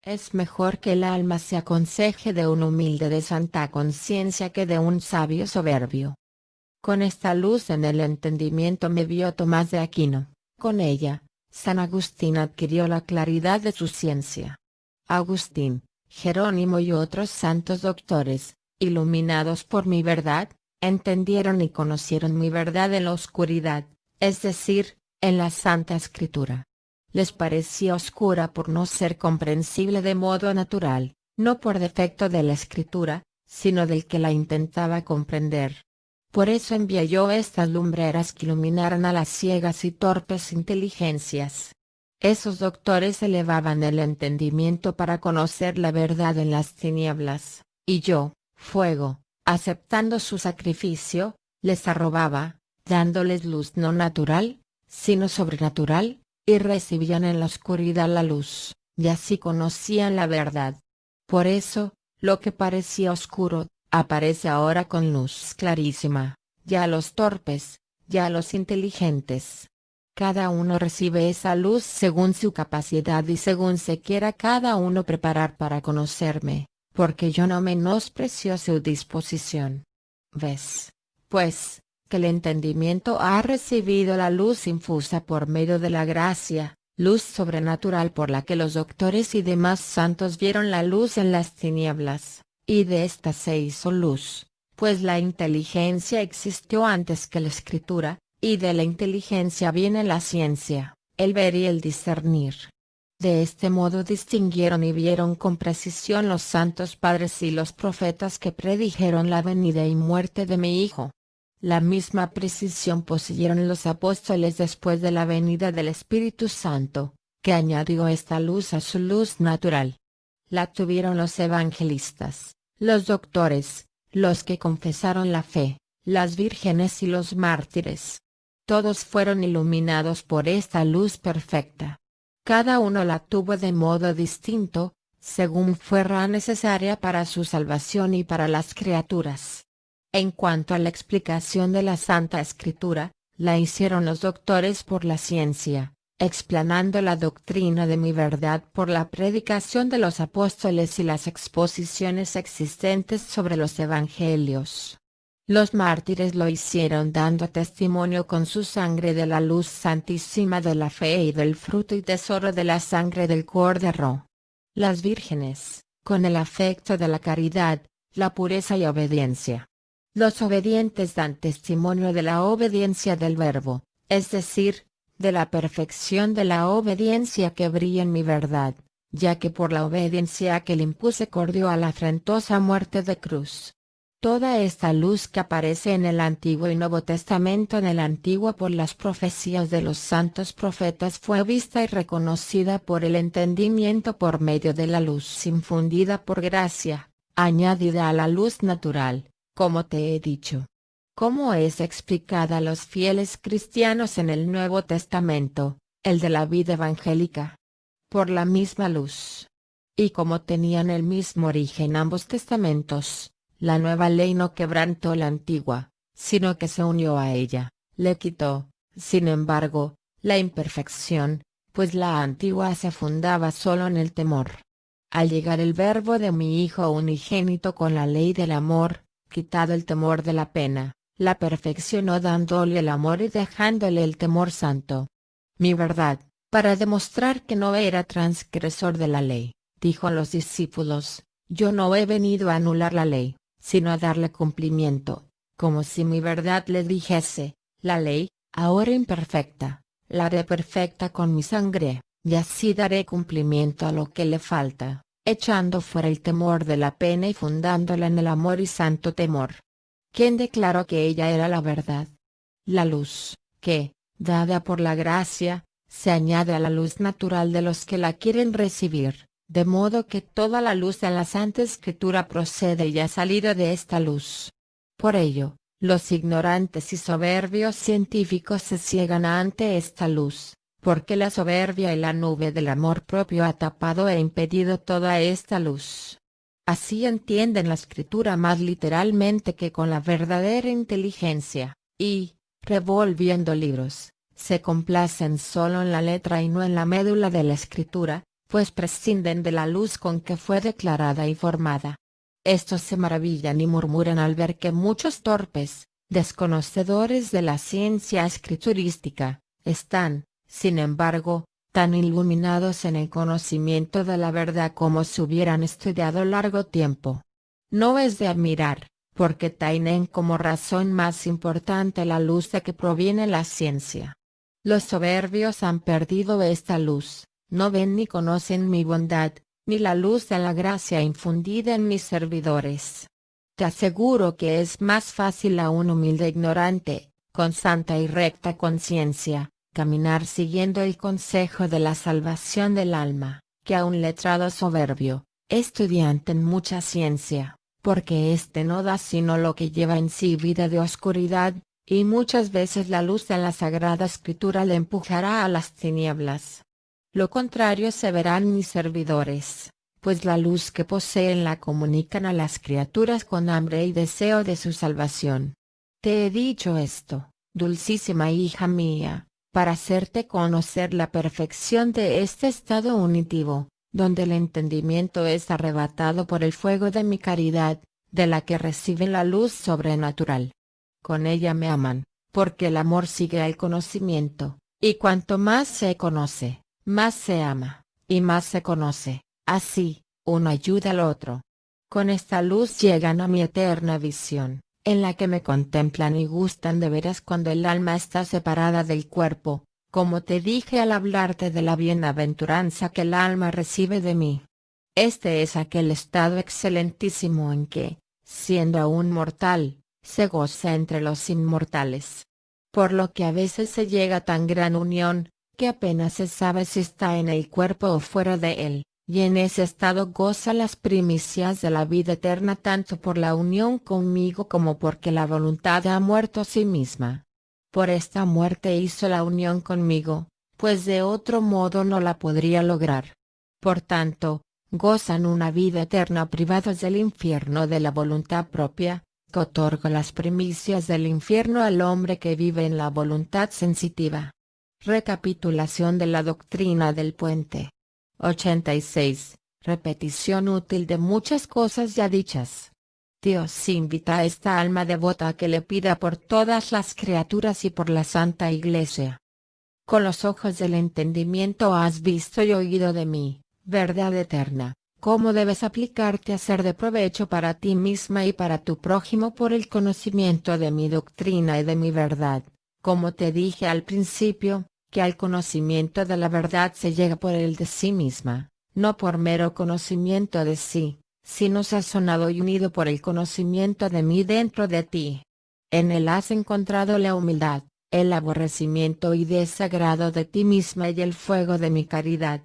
Es mejor que el alma se aconseje de un humilde de santa conciencia que de un sabio soberbio. Con esta luz en el entendimiento me vio Tomás de Aquino, con ella, San Agustín adquirió la claridad de su ciencia. Agustín, Jerónimo y otros santos doctores, iluminados por mi verdad, entendieron y conocieron mi verdad en la oscuridad, es decir, en la Santa Escritura. Les parecía oscura por no ser comprensible de modo natural, no por defecto de la Escritura, sino del que la intentaba comprender. Por eso envié yo estas lumbreras que iluminaran a las ciegas y torpes inteligencias. Esos doctores elevaban el entendimiento para conocer la verdad en las tinieblas, y yo, fuego, aceptando su sacrificio, les arrobaba, dándoles luz no natural, sino sobrenatural, y recibían en la oscuridad la luz, y así conocían la verdad. Por eso, lo que parecía oscuro, aparece ahora con luz clarísima, ya los torpes, ya los inteligentes. Cada uno recibe esa luz según su capacidad y según se quiera cada uno preparar para conocerme, porque yo no menosprecio su disposición. ¿Ves, pues, que el entendimiento ha recibido la luz infusa por medio de la gracia, luz sobrenatural por la que los doctores y demás santos vieron la luz en las tinieblas, y de ésta se hizo luz, pues la inteligencia existió antes que la escritura, y de la inteligencia viene la ciencia, el ver y el discernir. De este modo distinguieron y vieron con precisión los santos padres y los profetas que predijeron la venida y muerte de mi Hijo. La misma precisión poseyeron los apóstoles después de la venida del Espíritu Santo, que añadió esta luz a su luz natural. La tuvieron los evangelistas, los doctores, los que confesaron la fe, las vírgenes y los mártires. Todos fueron iluminados por esta luz perfecta. Cada uno la tuvo de modo distinto, según fuera necesaria para su salvación y para las criaturas. En cuanto a la explicación de la Santa Escritura, la hicieron los doctores por la ciencia, explanando la doctrina de mi verdad por la predicación de los apóstoles y las exposiciones existentes sobre los evangelios. Los mártires lo hicieron dando testimonio con su sangre de la luz santísima de la fe y del fruto y tesoro de la sangre del Cordero. Las vírgenes, con el afecto de la caridad, la pureza y obediencia. Los obedientes dan testimonio de la obediencia del Verbo, es decir, de la perfección de la obediencia que brilla en mi verdad, ya que por la obediencia que le impuse corrió a la afrentosa muerte de cruz. Toda esta luz que aparece en el Antiguo y Nuevo Testamento en el Antiguo por las profecías de los santos profetas fue vista y reconocida por el entendimiento por medio de la luz infundida por gracia, añadida a la luz natural, como te he dicho. ¿Cómo es explicada a los fieles cristianos en el Nuevo Testamento, el de la vida evangélica? Por la misma luz. Y como tenían el mismo origen ambos testamentos, la nueva ley no quebrantó la antigua, sino que se unió a ella, le quitó, sin embargo, la imperfección, pues la antigua se fundaba solo en el temor. Al llegar el Verbo de mi Hijo unigénito con la ley del amor, quitado el temor de la pena, la perfeccionó dándole el amor y dejándole el temor santo. Mi verdad, para demostrar que no era transgresor de la ley, dijo a los discípulos, yo no he venido a anular la ley, sino a darle cumplimiento, como si mi verdad le dijese, la ley, ahora imperfecta, la haré perfecta con mi sangre, y así daré cumplimiento a lo que le falta, echando fuera el temor de la pena y fundándola en el amor y santo temor. ¿Quién declaró que ella era la verdad? La luz, que, dada por la gracia, se añade a la luz natural de los que la quieren recibir, de modo que toda la luz de la Santa Escritura procede y ha salido de esta luz. Por ello, los ignorantes y soberbios científicos se ciegan ante esta luz, porque la soberbia y la nube del amor propio ha tapado e impedido toda esta luz. Así entienden la Escritura más literalmente que con la verdadera inteligencia, y, revolviendo libros, se complacen solo en la letra y no en la médula de la Escritura, pues prescinden de la luz con que fue declarada y formada. Estos se maravillan y murmuran al ver que muchos torpes, desconocedores de la ciencia escriturística, están, sin embargo, tan iluminados en el conocimiento de la verdad como si hubieran estudiado largo tiempo. No es de admirar, porque tienen como razón más importante la luz de que proviene la ciencia. Los soberbios han perdido esta luz, no ven ni conocen mi bondad, ni la luz de la gracia infundida en mis servidores. Te aseguro que es más fácil a un humilde ignorante, con santa y recta conciencia, caminar siguiendo el consejo de la salvación del alma, que a un letrado soberbio, estudiante en mucha ciencia, porque éste no da sino lo que lleva en sí vida de oscuridad, y muchas veces la luz de la Sagrada Escritura le empujará a las tinieblas. Lo contrario se verán mis servidores, pues la luz que poseen la comunican a las criaturas con hambre y deseo de su salvación. Te he dicho esto, dulcísima hija mía, para hacerte conocer la perfección de este estado unitivo, donde el entendimiento es arrebatado por el fuego de mi caridad, de la que reciben la luz sobrenatural. Con ella me aman, porque el amor sigue al conocimiento, y cuanto más se conoce, más se ama, y más se conoce, así, uno ayuda al otro. Con esta luz llegan a mi eterna visión, en la que me contemplan y gustan de veras cuando el alma está separada del cuerpo, como te dije al hablarte de la bienaventuranza que el alma recibe de mí. Este es aquel estado excelentísimo en que, siendo aún mortal, se goza entre los inmortales. Por lo que a veces se llega a tan gran unión, que apenas se sabe si está en el cuerpo o fuera de él, y en ese estado goza las primicias de la vida eterna tanto por la unión conmigo como porque la voluntad ha muerto a sí misma. Por esta muerte hizo la unión conmigo, pues de otro modo no la podría lograr. Por tanto, gozan una vida eterna privados del infierno de la voluntad propia, que otorga las primicias del infierno al hombre que vive en la voluntad sensitiva. Recapitulación de la doctrina del puente. 86. Repetición útil de muchas cosas ya dichas. Dios invita a esta alma devota a que le pida por todas las criaturas y por la Santa Iglesia. Con los ojos del entendimiento has visto y oído de mí, verdad eterna, cómo debes aplicarte a ser de provecho para ti misma y para tu prójimo por el conocimiento de mi doctrina y de mi verdad, como te dije al principio, que al conocimiento de la verdad se llega por el de sí misma, no por mero conocimiento de sí, sino sazonado y unido por el conocimiento de mí dentro de ti. En él has encontrado la humildad, el aborrecimiento y desagrado de ti misma y el fuego de mi caridad.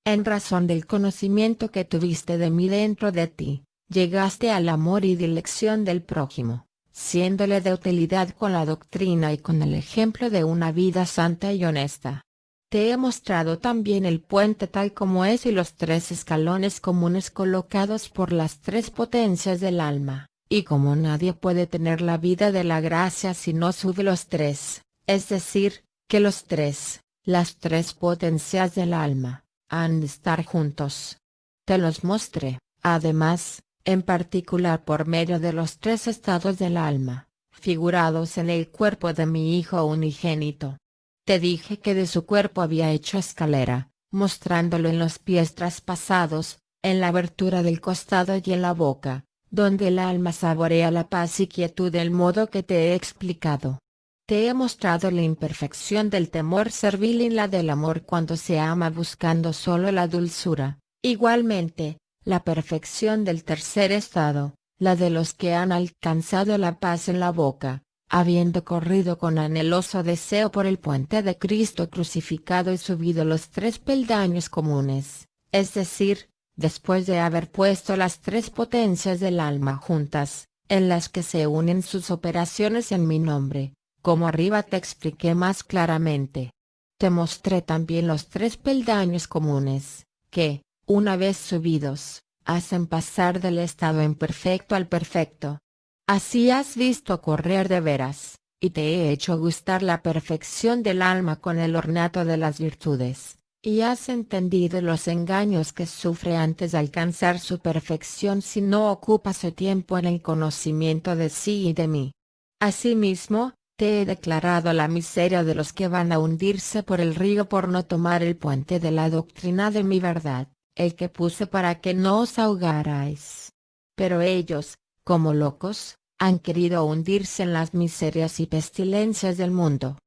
En razón del conocimiento que tuviste de mí dentro de ti, llegaste al amor y dilección del prójimo, siéndole de utilidad con la doctrina y con el ejemplo de una vida santa y honesta. Te he mostrado también el puente tal como es y los tres escalones comunes colocados por las tres potencias del alma, y como nadie puede tener la vida de la gracia si no sube los tres, es decir, que las tres potencias del alma, han de estar juntos. Te los mostré, además, en particular por medio de los tres estados del alma, figurados en el cuerpo de mi Hijo unigénito. Te dije que de su cuerpo había hecho escalera, mostrándolo en los pies traspasados, en la abertura del costado y en la boca, donde el alma saborea la paz y quietud del modo que te he explicado. Te he mostrado la imperfección del temor servil y la del amor cuando se ama buscando solo la dulzura, igualmente, la perfección del tercer estado, la de los que han alcanzado la paz en la boca, habiendo corrido con anheloso deseo por el puente de Cristo crucificado y subido los tres peldaños comunes, es decir, después de haber puesto las tres potencias del alma juntas, en las que se unen sus operaciones en mi nombre, como arriba te expliqué más claramente. Te mostré también los tres peldaños comunes, que, una vez subidos, hacen pasar del estado imperfecto al perfecto. Así has visto correr de veras, y te he hecho gustar la perfección del alma con el ornato de las virtudes, y has entendido los engaños que sufre antes de alcanzar su perfección si no ocupa su tiempo en el conocimiento de sí y de mí. Asimismo, te he declarado la miseria de los que van a hundirse por el río por no tomar el puente de la doctrina de mi verdad, el que puse para que no os ahogarais. Pero ellos, como locos, han querido hundirse en las miserias y pestilencias del mundo.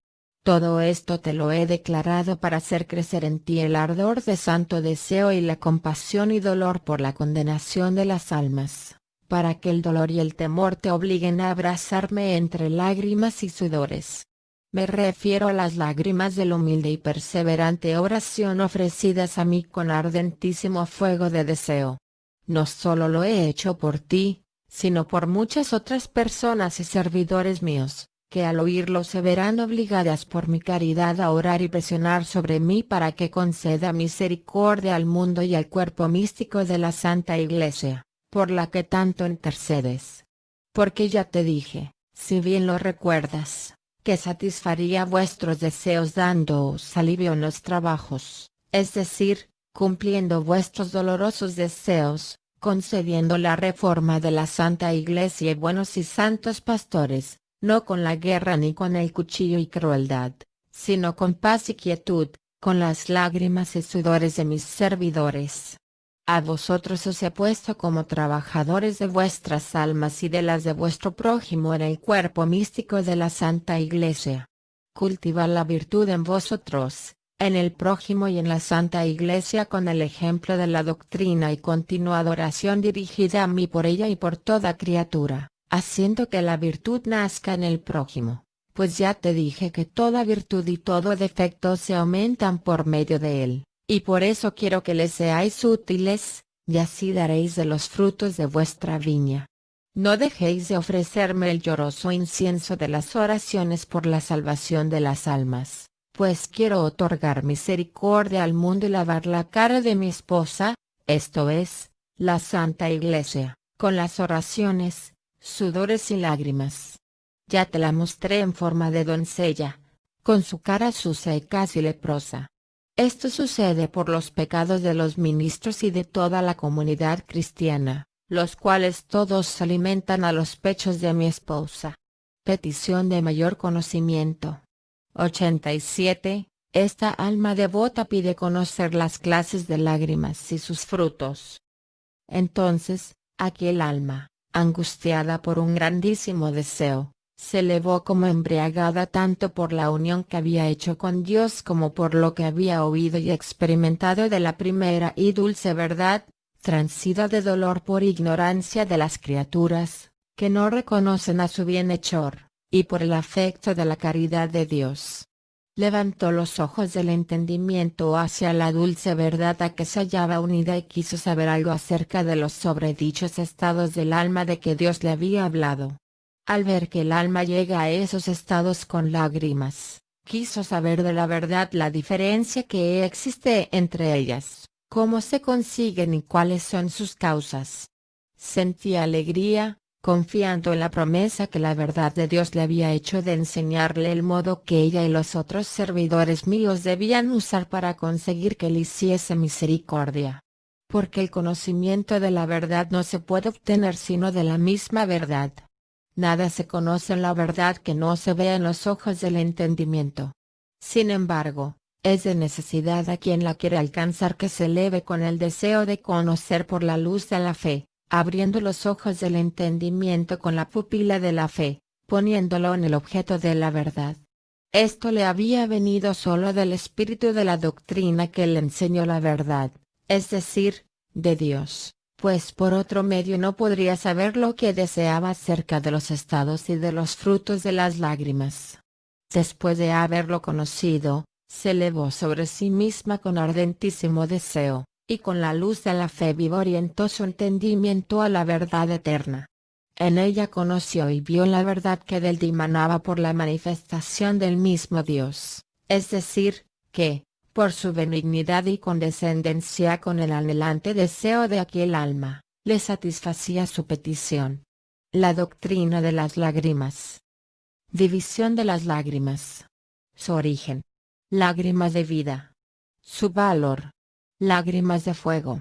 Todo esto te lo he declarado para hacer crecer en ti el ardor de santo deseo y la compasión y dolor por la condenación de las almas, para que el dolor y el temor te obliguen a abrazarme entre lágrimas y sudores. Me refiero a las lágrimas de la humilde y perseverante oración ofrecidas a mí con ardentísimo fuego de deseo. No solo lo he hecho por ti, sino por muchas otras personas y servidores míos, que al oírlo se verán obligadas por mi caridad a orar y presionar sobre mí para que conceda misericordia al mundo y al cuerpo místico de la Santa Iglesia, por la que tanto intercedes. Porque ya te dije, si bien lo recuerdas, que satisfaría vuestros deseos dándoos alivio en los trabajos, es decir, cumpliendo vuestros dolorosos deseos, concediendo la reforma de la Santa Iglesia y buenos y santos pastores, no con la guerra ni con el cuchillo y crueldad, sino con paz y quietud, con las lágrimas y sudores de mis servidores. A vosotros os he puesto como trabajadores de vuestras almas y de las de vuestro prójimo en el cuerpo místico de la Santa Iglesia. Cultivad la virtud en vosotros, en el prójimo y en la Santa Iglesia con el ejemplo de la doctrina y continua adoración dirigida a mí por ella y por toda criatura, haciendo que la virtud nazca en el prójimo, pues ya te dije que toda virtud y todo defecto se aumentan por medio de él, y por eso quiero que les seáis útiles, y así daréis de los frutos de vuestra viña. No dejéis de ofrecerme el lloroso incienso de las oraciones por la salvación de las almas, pues quiero otorgar misericordia al mundo y lavar la cara de mi esposa, esto es, la Santa Iglesia, con las oraciones, sudores y lágrimas. Ya te la mostré en forma de doncella, con su cara sucia y casi leprosa. Esto sucede por los pecados de los ministros y de toda la comunidad cristiana, los cuales todos alimentan a los pechos de mi esposa. Petición de mayor conocimiento. 87. Esta alma devota pide conocer las clases de lágrimas y sus frutos. Entonces, aquel alma, angustiada por un grandísimo deseo, se elevó como embriagada tanto por la unión que había hecho con Dios como por lo que había oído y experimentado de la primera y dulce verdad, transida de dolor por ignorancia de las criaturas, que no reconocen a su bienhechor, y por el afecto de la caridad de Dios. Levantó los ojos del entendimiento hacia la dulce verdad a que se hallaba unida y quiso saber algo acerca de los sobredichos estados del alma de que Dios le había hablado. Al ver que el alma llega a esos estados con lágrimas, quiso saber de la verdad la diferencia que existe entre ellas, cómo se consiguen y cuáles son sus causas. Sentía alegría, confiando en la promesa que la verdad de Dios le había hecho de enseñarle el modo que ella y los otros servidores míos debían usar para conseguir que le hiciese misericordia. Porque el conocimiento de la verdad no se puede obtener sino de la misma verdad. Nada se conoce en la verdad que no se vea en los ojos del entendimiento. Sin embargo, es de necesidad a quien la quiere alcanzar que se eleve con el deseo de conocer por la luz de la fe, abriendo los ojos del entendimiento con la pupila de la fe, poniéndolo en el objeto de la verdad. Esto le había venido solo del espíritu de la doctrina que le enseñó la verdad, es decir, de Dios, pues por otro medio no podría saber lo que deseaba acerca de los estados y de los frutos de las lágrimas. Después de haberlo conocido, se elevó sobre sí misma con ardentísimo deseo, y con la luz de la fe viva orientó su entendimiento a la verdad eterna. En ella conoció y vio la verdad que de él dimanaba por la manifestación del mismo Dios, es decir, que, por su benignidad y condescendencia con el anhelante deseo de aquel alma, le satisfacía su petición. La doctrina de las lágrimas. División de las lágrimas. Su origen. Lágrimas de vida. Su valor. Lágrimas de fuego.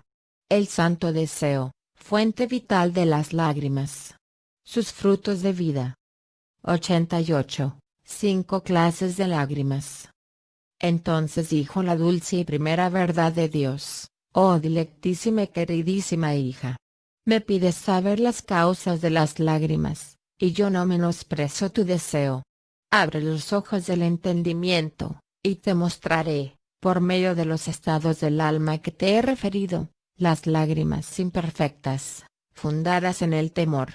El santo deseo, fuente vital de las lágrimas. Sus frutos de vida. 88. 5 clases de lágrimas. Entonces dijo la dulce y primera verdad de Dios: oh dilectísima y queridísima hija. Me pides saber las causas de las lágrimas, y yo no menosprecio tu deseo. Abre los ojos del entendimiento, y te mostraré, por medio de los estados del alma que te he referido, las lágrimas imperfectas, fundadas en el temor.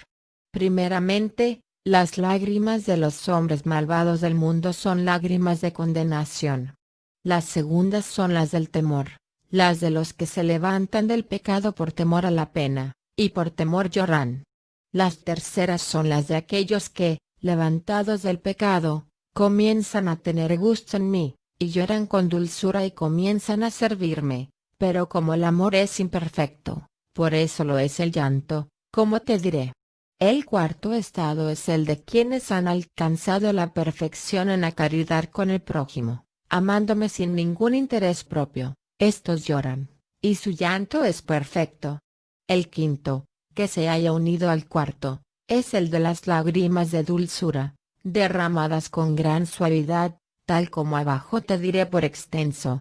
Primeramente, las lágrimas de los hombres malvados del mundo son lágrimas de condenación. Las segundas son las del temor, las de los que se levantan del pecado por temor a la pena, y por temor lloran. Las terceras son las de aquellos que, levantados del pecado, comienzan a tener gusto en mí, y lloran con dulzura y comienzan a servirme, pero como el amor es imperfecto, por eso lo es el llanto, como te diré. El cuarto estado es el de quienes han alcanzado la perfección en la caridad con el prójimo, amándome sin ningún interés propio. Estos lloran, y su llanto es perfecto. El quinto, que se haya unido al cuarto, es el de las lágrimas de dulzura, derramadas con gran suavidad, tal como abajo te diré por extenso.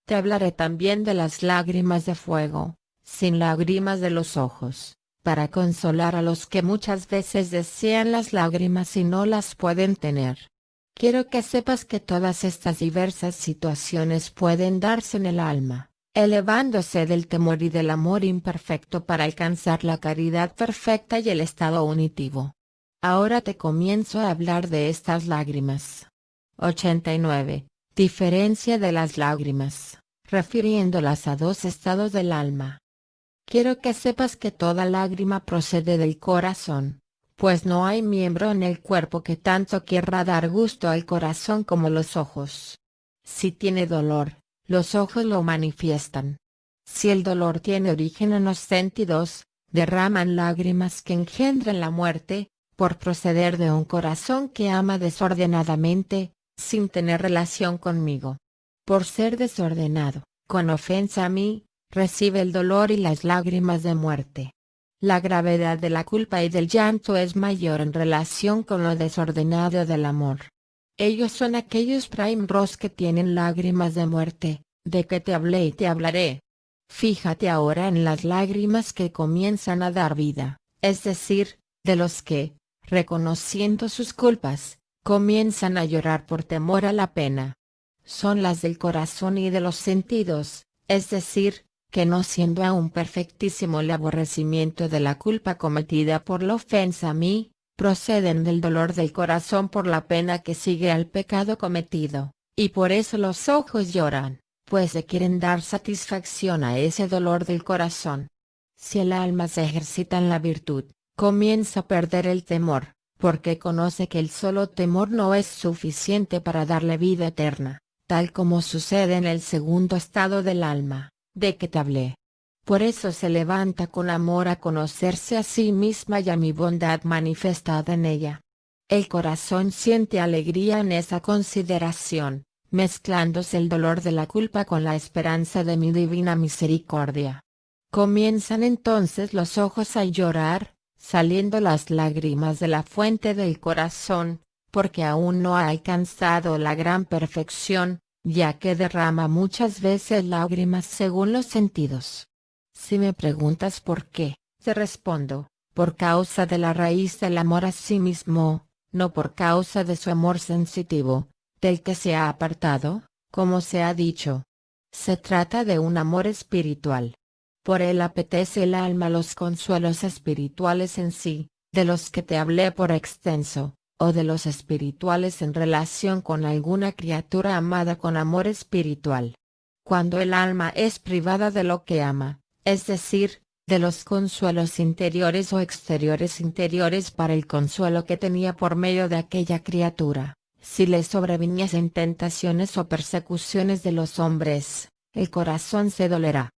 Te hablaré también de las lágrimas de fuego, sin lágrimas de los ojos, para consolar a los que muchas veces desean las lágrimas y no las pueden tener. Quiero que sepas que todas estas diversas situaciones pueden darse en el alma, elevándose del temor y del amor imperfecto para alcanzar la caridad perfecta y el estado unitivo. Ahora te comienzo a hablar de estas lágrimas. 89. Diferencia de las lágrimas, refiriéndolas a dos estados del alma. Quiero que sepas que toda lágrima procede del corazón, pues no hay miembro en el cuerpo que tanto querrá dar gusto al corazón como los ojos. Si tiene dolor, los ojos lo manifiestan. Si el dolor tiene origen en los sentidos, derraman lágrimas que engendran la muerte, por proceder de un corazón que ama desordenadamente, sin tener relación conmigo. Por ser desordenado, con ofensa a mí, recibe el dolor y las lágrimas de muerte. La gravedad de la culpa y del llanto es mayor en relación con lo desordenado del amor. Ellos son aquellos primros que tienen lágrimas de muerte, de que te hablé y te hablaré. Fíjate ahora en las lágrimas que comienzan a dar vida, es decir, de los que, reconociendo sus culpas, comienzan a llorar por temor a la pena. Son las del corazón y de los sentidos, es decir, que no siendo aún perfectísimo el aborrecimiento de la culpa cometida por la ofensa a mí, proceden del dolor del corazón por la pena que sigue al pecado cometido, y por eso los ojos lloran, pues le quieren dar satisfacción a ese dolor del corazón. Si el alma se ejercita en la virtud, comienza a perder el temor, porque conoce que el solo temor no es suficiente para darle vida eterna, tal como sucede en el segundo estado del alma, de que te hablé. Por eso se levanta con amor a conocerse a sí misma y a mi bondad manifestada en ella. El corazón siente alegría en esa consideración, mezclándose el dolor de la culpa con la esperanza de mi divina misericordia. Comienzan entonces los ojos a llorar, saliendo las lágrimas de la fuente del corazón, porque aún no ha alcanzado la gran perfección, ya que derrama muchas veces lágrimas según los sentidos. Si me preguntas por qué, te respondo, por causa de la raíz del amor a sí mismo, no por causa de su amor sensitivo, del que se ha apartado, como se ha dicho. Se trata de un amor espiritual. Por él apetece el alma los consuelos espirituales en sí, de los que te hablé por extenso, o de los espirituales en relación con alguna criatura amada con amor espiritual. Cuando el alma es privada de lo que ama, es decir, de los consuelos interiores o exteriores interiores para el consuelo que tenía por medio de aquella criatura, si le sobreviniesen tentaciones o persecuciones de los hombres, el corazón se dolerá.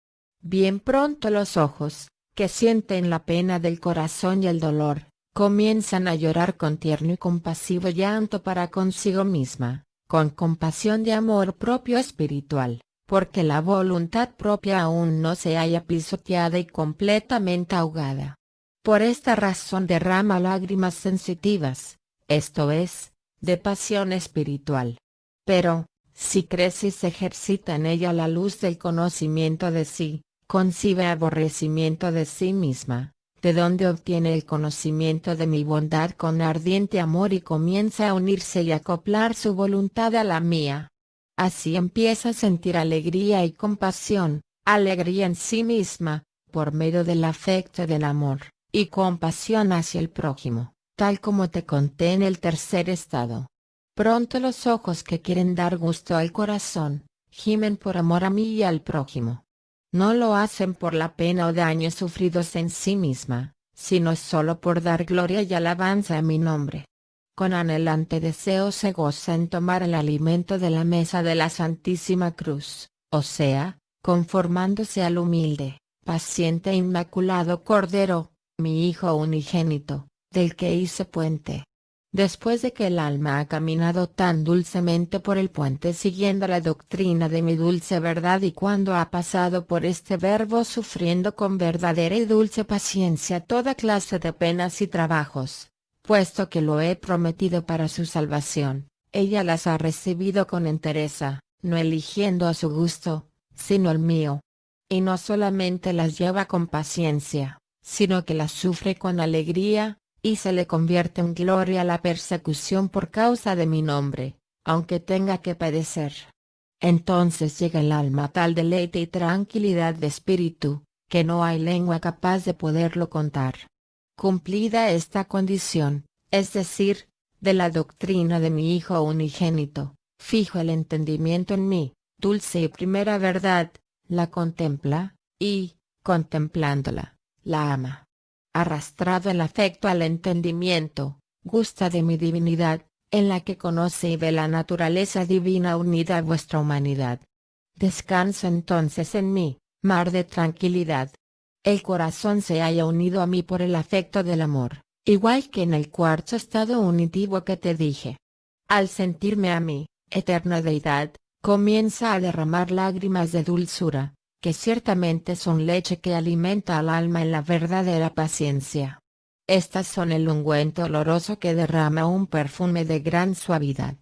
Bien pronto los ojos, que sienten la pena del corazón y el dolor, comienzan a llorar con tierno y compasivo llanto para consigo misma, con compasión de amor propio espiritual, porque la voluntad propia aún no se halla pisoteada y completamente ahogada. Por esta razón derrama lágrimas sensitivas, esto es, de pasión espiritual. Pero, si crece y se ejercita en ella la luz del conocimiento de sí, concibe aborrecimiento de sí misma, de donde obtiene el conocimiento de mi bondad con ardiente amor y comienza a unirse y acoplar su voluntad a la mía. Así empieza a sentir alegría y compasión, alegría en sí misma, por medio del afecto del amor, y compasión hacia el prójimo, tal como te conté en el tercer estado. Pronto los ojos que quieren dar gusto al corazón, gimen por amor a mí y al prójimo. No lo hacen por la pena o daños sufridos en sí misma, sino solo por dar gloria y alabanza a mi nombre. Con anhelante deseo se goza en tomar el alimento de la mesa de la Santísima Cruz, o sea, conformándose al humilde, paciente e inmaculado Cordero, mi Hijo unigénito, del que hice puente. Después de que el alma ha caminado tan dulcemente por el puente siguiendo la doctrina de mi dulce verdad y cuando ha pasado por este verbo sufriendo con verdadera y dulce paciencia toda clase de penas y trabajos, puesto que lo he prometido para su salvación, ella las ha recibido con entereza, no eligiendo a su gusto, sino el mío. Y no solamente las lleva con paciencia, sino que las sufre con alegría, y se le convierte en gloria la persecución por causa de mi nombre, aunque tenga que padecer. Entonces llega el alma a tal deleite y tranquilidad de espíritu, que no hay lengua capaz de poderlo contar. Cumplida esta condición, es decir, de la doctrina de mi Hijo unigénito, fijo el entendimiento en mí, dulce y primera verdad, la contempla, y, contemplándola, la ama. Arrastrado el afecto al entendimiento, gusta de mi divinidad, en la que conoce y ve la naturaleza divina unida a vuestra humanidad. Descansa entonces en mí, mar de tranquilidad. El corazón se halla unido a mí por el afecto del amor, igual que en el cuarto estado unitivo que te dije. Al sentirme a mí, eterna deidad, comienza a derramar lágrimas de dulzura, que ciertamente son leche que alimenta al alma en la verdadera paciencia. Estas son el ungüento oloroso que derrama un perfume de gran suavidad.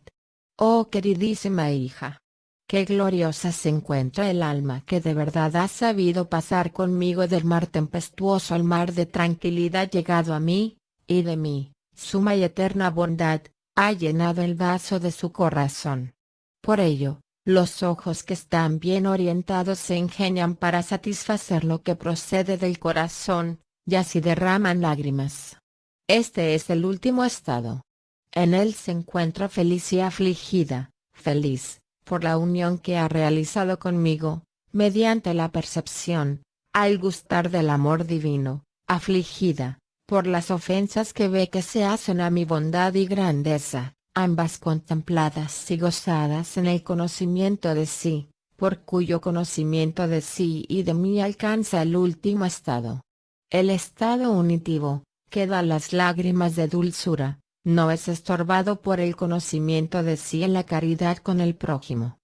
Oh queridísima hija, qué gloriosa se encuentra el alma que de verdad ha sabido pasar conmigo del mar tempestuoso al mar de tranquilidad llegado a mí, y de mí, suma y eterna bondad, ha llenado el vaso de su corazón. Por ello, los ojos que están bien orientados se ingenian para satisfacer lo que procede del corazón, y así derraman lágrimas. Este es el último estado. En él se encuentra feliz y afligida, feliz, por la unión que ha realizado conmigo, mediante la percepción, al gustar del amor divino, afligida, por las ofensas que ve que se hacen a mi bondad y grandeza, ambas contempladas y gozadas en el conocimiento de sí, por cuyo conocimiento de sí y de mí alcanza el último estado. El estado unitivo, que da las lágrimas de dulzura, no es estorbado por el conocimiento de sí en la caridad con el prójimo.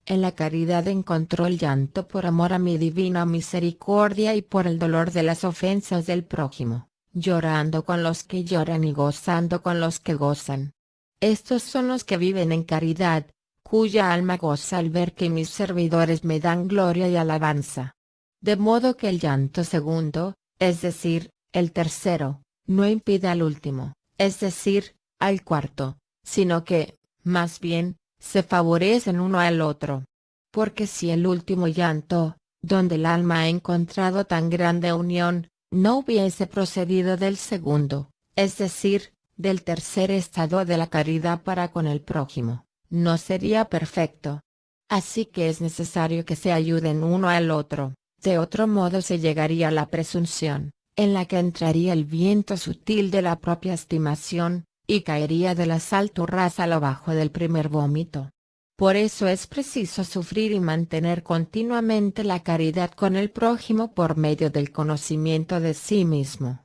En la caridad encontró el llanto por amor a mi divina misericordia y por el dolor de las ofensas del prójimo, llorando con los que lloran y gozando con los que gozan. Estos son los que viven en caridad, cuya alma goza al ver que mis servidores me dan gloria y alabanza. De modo que el llanto segundo, es decir, el tercero, no impide al último, es decir, al cuarto, sino que, más bien, se favorecen uno al otro. Porque si el último llanto, donde el alma ha encontrado tan grande unión, no hubiese procedido del segundo, es decir, del tercer estado de la caridad para con el prójimo, no sería perfecto. Así que es necesario que se ayuden uno al otro, de otro modo se llegaría a la presunción, en la que entraría el viento sutil de la propia estimación, y caería de las alturas a lo bajo del primer vómito. Por eso es preciso sufrir y mantener continuamente la caridad con el prójimo por medio del conocimiento de sí mismo.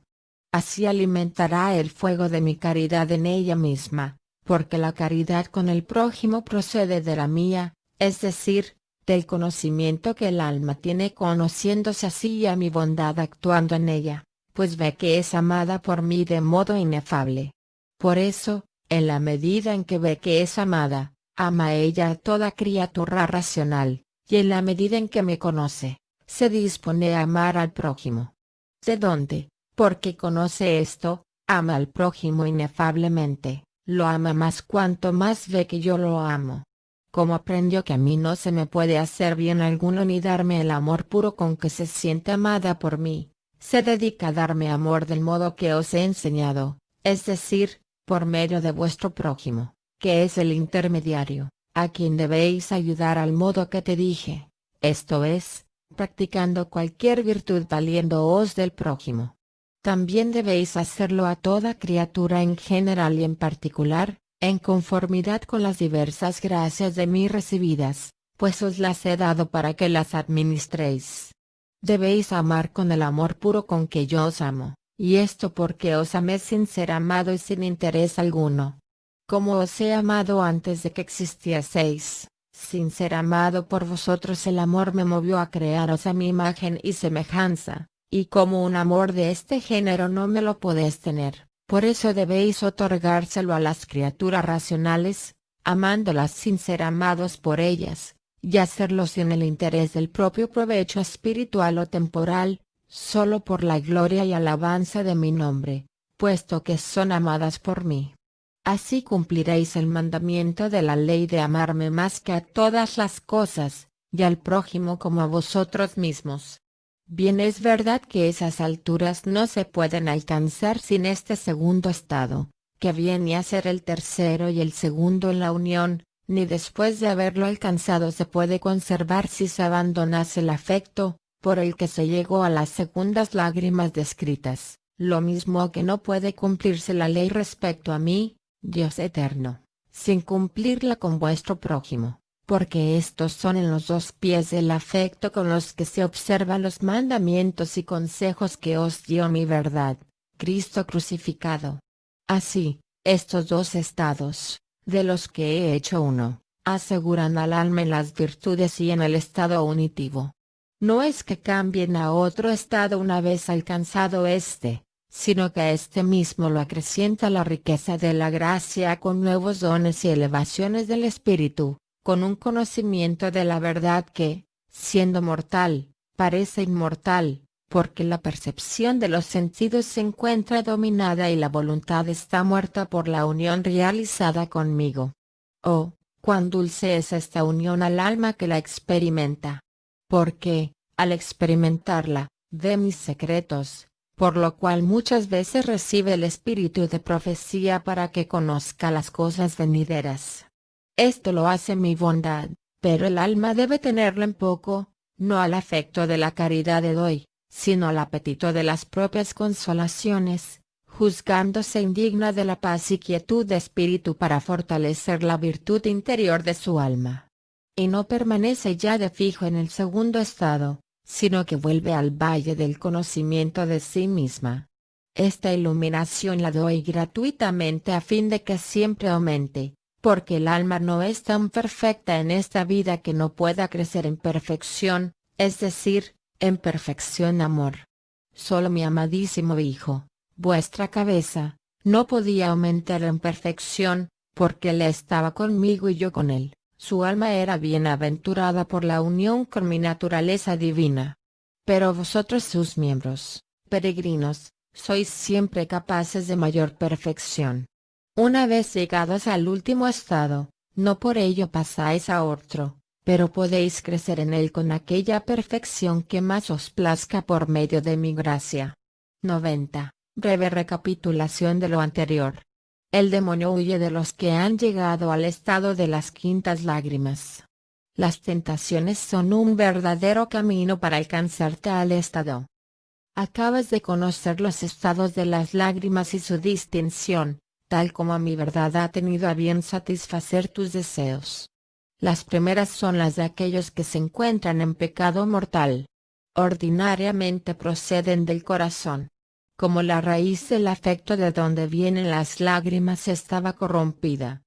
Así alimentará el fuego de mi caridad en ella misma, porque la caridad con el prójimo procede de la mía, es decir, del conocimiento que el alma tiene conociéndose así y a mi bondad actuando en ella, pues ve que es amada por mí de modo inefable. Por eso, en la medida en que ve que es amada, ama ella a toda criatura racional, y en la medida en que me conoce, se dispone a amar al prójimo. ¿De dónde? Porque conoce esto, ama al prójimo inefablemente, lo ama más cuanto más ve que yo lo amo. Como aprendió que a mí no se me puede hacer bien alguno ni darme el amor puro con que se siente amada por mí, se dedica a darme amor del modo que os he enseñado, es decir, por medio de vuestro prójimo, que es el intermediario, a quien debéis ayudar al modo que te dije, esto es, practicando cualquier virtud valiéndoos del prójimo. También debéis hacerlo a toda criatura en general y en particular, en conformidad con las diversas gracias de mí recibidas, pues os las he dado para que las administréis. Debéis amar con el amor puro con que yo os amo, y esto porque os amé sin ser amado y sin interés alguno. Como os he amado antes de que existieseis, sin ser amado por vosotros el amor me movió a crearos a mi imagen y semejanza, y como un amor de este género no me lo podéis tener, por eso debéis otorgárselo a las criaturas racionales, amándolas sin ser amados por ellas, y hacerlo sin el interés del propio provecho espiritual o temporal, solo por la gloria y alabanza de mi nombre, puesto que son amadas por mí. Así cumpliréis el mandamiento de la ley de amarme más que a todas las cosas, y al prójimo como a vosotros mismos. Bien es verdad que esas alturas no se pueden alcanzar sin este segundo estado, que viene a ser el tercero y el segundo en la unión, ni después de haberlo alcanzado se puede conservar si se abandonase el afecto, por el que se llegó a las segundas lágrimas descritas, lo mismo que no puede cumplirse la ley respecto a mí, Dios eterno, sin cumplirla con vuestro prójimo, porque estos son en los dos pies del afecto con los que se observan los mandamientos y consejos que os dio mi verdad, Cristo crucificado. Así, estos dos estados, de los que he hecho uno, aseguran al alma en las virtudes y en el estado unitivo. No es que cambien a otro estado una vez alcanzado este, sino que a este mismo lo acrecienta la riqueza de la gracia con nuevos dones y elevaciones del espíritu, con un conocimiento de la verdad que, siendo mortal, parece inmortal, porque la percepción de los sentidos se encuentra dominada y la voluntad está muerta por la unión realizada conmigo. Oh, cuán dulce es esta unión al alma que la experimenta. Porque, al experimentarla, ve mis secretos, por lo cual muchas veces recibe el espíritu de profecía para que conozca las cosas venideras. Esto lo hace mi bondad, pero el alma debe tenerlo en poco, no al afecto de la caridad de doy, sino al apetito de las propias consolaciones, juzgándose indigna de la paz y quietud de espíritu para fortalecer la virtud interior de su alma. Y no permanece ya de fijo en el segundo estado, sino que vuelve al valle del conocimiento de sí misma. Esta iluminación la doy gratuitamente a fin de que siempre aumente, porque el alma no es tan perfecta en esta vida que no pueda crecer en perfección, es decir, en perfección amor. Solo mi amadísimo Hijo, vuestra cabeza, no podía aumentar en perfección, porque Él estaba conmigo y yo con Él. Su alma era bienaventurada por la unión con mi naturaleza divina. Pero vosotros sus miembros, peregrinos, sois siempre capaces de mayor perfección. Una vez llegados al último estado, no por ello pasáis a otro, pero podéis crecer en él con aquella perfección que más os plazca por medio de mi gracia. 90. Breve recapitulación de lo anterior. El demonio huye de los que han llegado al estado de las quintas lágrimas. Las tentaciones son un verdadero camino para alcanzar tal estado. Acabas de conocer los estados de las lágrimas y su distinción, tal como mi verdad ha tenido a bien satisfacer tus deseos. Las primeras son las de aquellos que se encuentran en pecado mortal. Ordinariamente proceden del corazón. Como la raíz del afecto de donde vienen las lágrimas estaba corrompida,